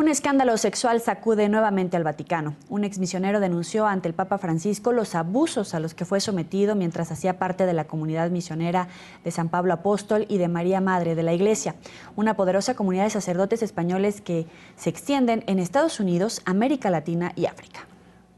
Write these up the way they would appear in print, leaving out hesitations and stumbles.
Un escándalo sexual sacude nuevamente al Vaticano. Un exmisionero denunció ante el Papa Francisco los abusos a los que fue sometido mientras hacía parte de la comunidad misionera de San Pablo Apóstol y de María Madre de la Iglesia, una poderosa comunidad de sacerdotes españoles que se extienden en Estados Unidos, América Latina y África.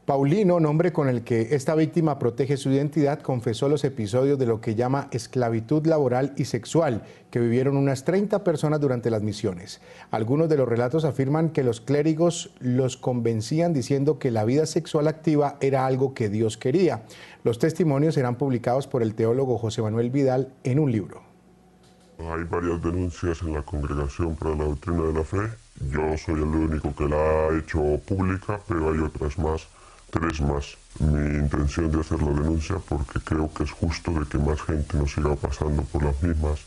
Paulino, nombre con el que esta víctima protege su identidad, confesó los episodios de lo que llama esclavitud laboral y sexual que vivieron unas 30 personas durante las misiones. Algunos de los relatos afirman que los clérigos los convencían diciendo que la vida sexual activa era algo que Dios quería. Los testimonios serán publicados por el teólogo José Manuel Vidal en un libro. Hay varias denuncias en la Congregación para la Doctrina de la Fe. Yo soy el único que la ha hecho pública, pero hay otras más. 3 más. Mi intención de hacer la denuncia porque creo que es justo de que más gente no siga pasando por las mismas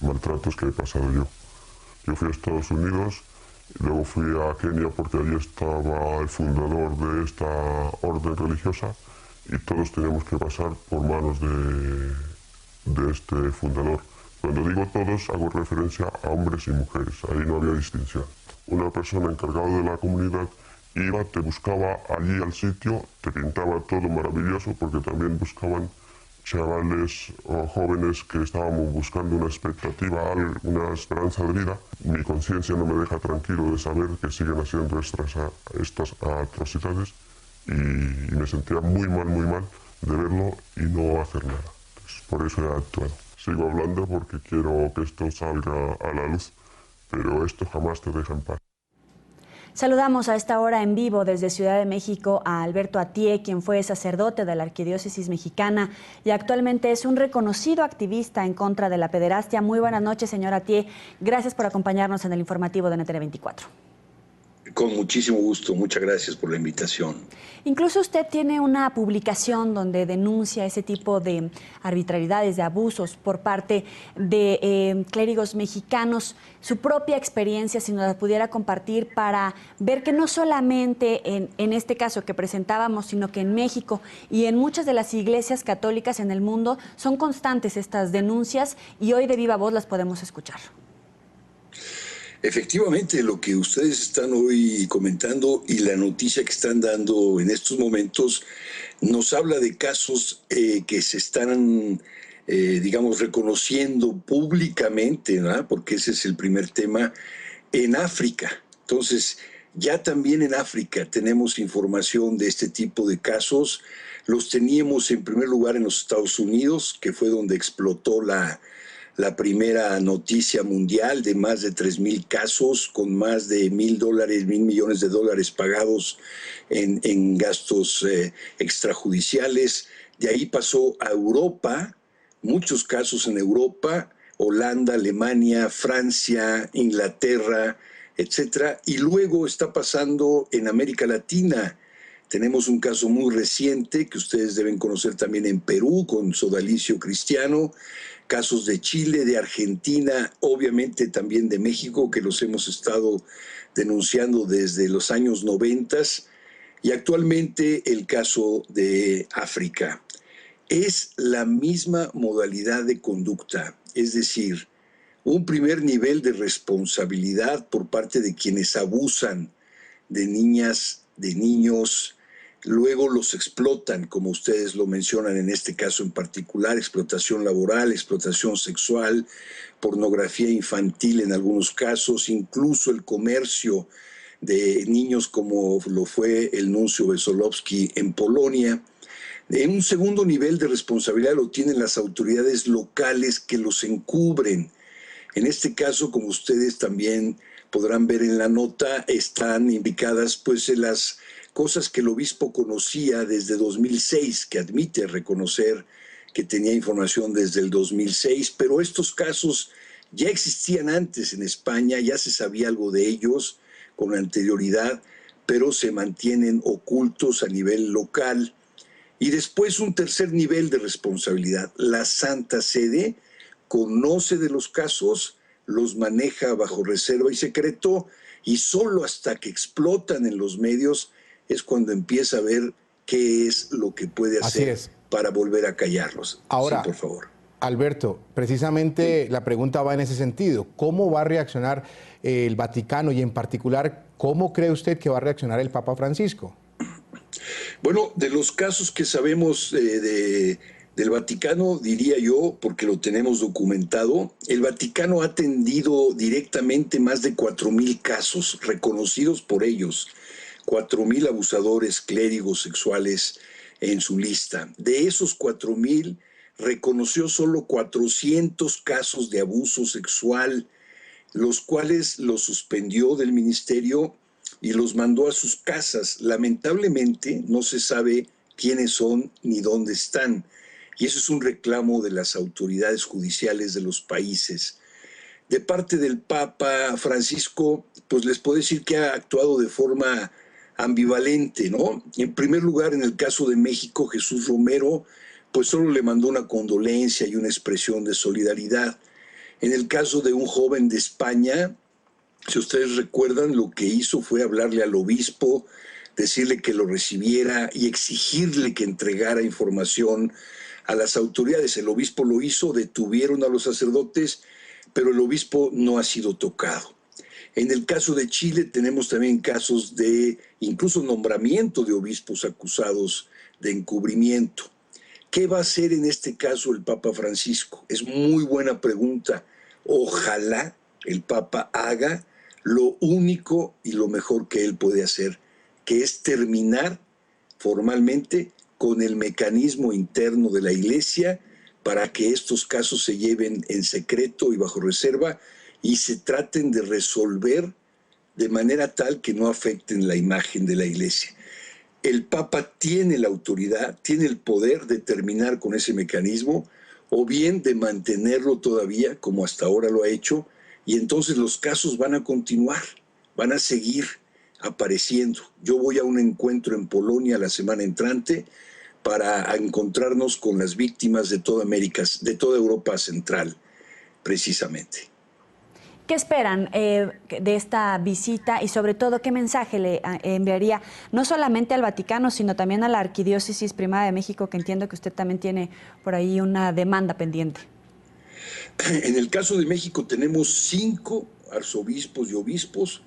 maltratos que he pasado yo. Yo fui a Estados Unidos, y luego fui a Kenia porque allí estaba el fundador de esta orden religiosa y todos teníamos que pasar por manos de este fundador. Cuando digo todos, hago referencia a hombres y mujeres, ahí no había distinción. Una persona encargada de la comunidad iba, te buscaba allí al sitio, te pintaba todo maravilloso porque también buscaban chavales o jóvenes que estábamos buscando una expectativa, una esperanza de vida. Mi conciencia no me deja tranquilo de saber que siguen haciendo estas atrocidades y me sentía muy mal de verlo y no hacer nada. Entonces, por eso he actuado. Sigo hablando porque quiero que esto salga a la luz, pero esto jamás te deja en paz. Saludamos a esta hora en vivo desde Ciudad de México a Alberto Atié, quien fue sacerdote de la Arquidiócesis Mexicana y actualmente es un reconocido activista en contra de la pederastia. Muy buenas noches, señor Atié. Gracias por acompañarnos en el informativo de NTN 24. Con muchísimo gusto, muchas gracias por la invitación. Incluso usted tiene una publicación donde denuncia ese tipo de arbitrariedades, de abusos por parte de clérigos mexicanos. Su propia experiencia, si nos la pudiera compartir, para ver que no solamente en este caso que presentábamos, sino que en México y en muchas de las iglesias católicas en el mundo son constantes estas denuncias y hoy de viva voz las podemos escuchar. Efectivamente, lo que ustedes están hoy comentando y la noticia que están dando en estos momentos nos habla de casos que se están, digamos, reconociendo públicamente, ¿no? Porque ese es el primer tema, en África. Entonces, ya también en África tenemos información de este tipo de casos. Los teníamos en primer lugar en los Estados Unidos, que fue donde explotó la primera noticia mundial de más de 3,000 casos con más de $1,000 millones de dólares pagados en gastos extrajudiciales. De ahí pasó a Europa, muchos casos en Europa, Holanda, Alemania, Francia, Inglaterra, etcétera. Y luego está pasando en América Latina. Tenemos un caso muy reciente que ustedes deben conocer también en Perú con Sodalicio Cristiano, casos de Chile, de Argentina, obviamente también de México, que los hemos estado denunciando desde los años 90 y actualmente el caso de África. Es la misma modalidad de conducta, es decir, un primer nivel de responsabilidad por parte de quienes abusan de niñas, de niños. Luego los explotan, como ustedes lo mencionan en este caso en particular, explotación laboral, explotación sexual, pornografía infantil en algunos casos, incluso el comercio de niños como lo fue el nuncio Wesolowski en Polonia. En un segundo nivel de responsabilidad lo tienen las autoridades locales que los encubren. En este caso, como ustedes también podrán ver en la nota, están indicadas pues en las cosas que el obispo conocía desde 2006, que admite reconocer que tenía información desde el 2006, pero estos casos ya existían antes en España, ya se sabía algo de ellos con anterioridad, pero se mantienen ocultos a nivel local. Y después un tercer nivel de responsabilidad. La Santa Sede conoce de los casos, los maneja bajo reserva y secreto, y solo hasta que explotan en los medios es cuando empieza a ver qué es lo que puede hacer para volver a callarlos. Ahora, sí, por favor. Alberto, precisamente la pregunta va en ese sentido. ¿Cómo va a reaccionar el Vaticano y en particular, cómo cree usted que va a reaccionar el Papa Francisco? Bueno, de los casos que sabemos del Vaticano, diría yo, porque lo tenemos documentado, el Vaticano ha atendido directamente más de 4,000 casos reconocidos por ellos, 4,000 abusadores, clérigos sexuales en su lista. De esos 4,000, reconoció solo 400 casos de abuso sexual, los cuales los suspendió del ministerio y los mandó a sus casas. Lamentablemente no se sabe quiénes son ni dónde están. Y eso es un reclamo de las autoridades judiciales de los países. De parte del Papa Francisco, pues les puedo decir que ha actuado de forma ambivalente, ¿no? En primer lugar, en el caso de México, Jesús Romero, pues solo le mandó una condolencia y una expresión de solidaridad. En el caso de un joven de España, si ustedes recuerdan, lo que hizo fue hablarle al obispo, decirle que lo recibiera y exigirle que entregara información a las autoridades. El obispo lo hizo, detuvieron a los sacerdotes, pero el obispo no ha sido tocado. En el caso de Chile tenemos también casos de incluso nombramiento de obispos acusados de encubrimiento. ¿Qué va a hacer en este caso el Papa Francisco? Es muy buena pregunta. Ojalá el Papa haga lo único y lo mejor que él puede hacer, que es terminar formalmente con el mecanismo interno de la Iglesia para que estos casos se lleven en secreto y bajo reserva y se traten de resolver de manera tal que no afecten la imagen de la Iglesia. El Papa tiene la autoridad, tiene el poder de terminar con ese mecanismo o bien de mantenerlo todavía como hasta ahora lo ha hecho, y entonces los casos van a continuar, van a seguir apareciendo. Yo voy a un encuentro en Polonia la semana entrante para encontrarnos con las víctimas de toda América, de toda Europa Central, precisamente. ¿Qué esperan de esta visita y sobre todo qué mensaje le enviaría no solamente al Vaticano, sino también a la Arquidiócesis Primada de México, que entiendo que usted también tiene por ahí una demanda pendiente? En el caso de México tenemos 5 arzobispos y obispos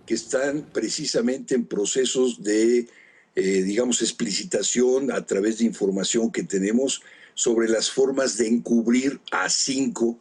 que están precisamente en procesos de, digamos, explicitación a través de información que tenemos sobre las formas de encubrir a 5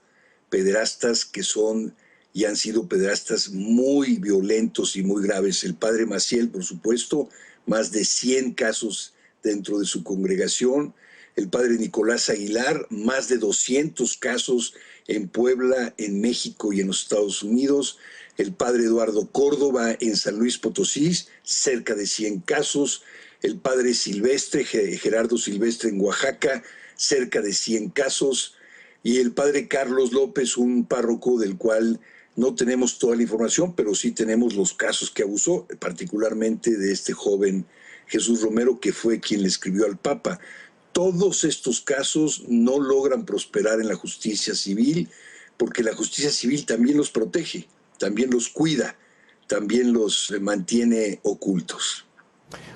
pederastas que son y han sido pederastas muy violentos y muy graves. El padre Maciel, por supuesto, más de 100 casos dentro de su congregación. El padre Nicolás Aguilar, más de 200 casos en Puebla, en México y en los Estados Unidos. El padre Eduardo Córdoba en San Luis Potosí, cerca de 100 casos. El padre Silvestre, Gerardo Silvestre en Oaxaca, cerca de 100 casos. Y el padre Carlos López, un párroco del cual no tenemos toda la información, pero sí tenemos los casos que abusó, particularmente de este joven Jesús Romero, que fue quien le escribió al Papa. Todos estos casos no logran prosperar en la justicia civil, porque la justicia civil también los protege, también los cuida, también los mantiene ocultos.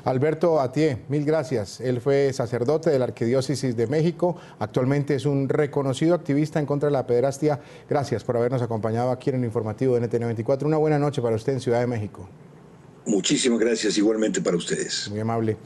Alberto Atié, mil gracias. Él fue sacerdote de la Arquidiócesis de México. Actualmente es un reconocido activista en contra de la pederastia. Gracias por habernos acompañado aquí en el informativo de NTN 24. Una buena noche para usted en Ciudad de México. Muchísimas gracias, igualmente para ustedes. Muy amable.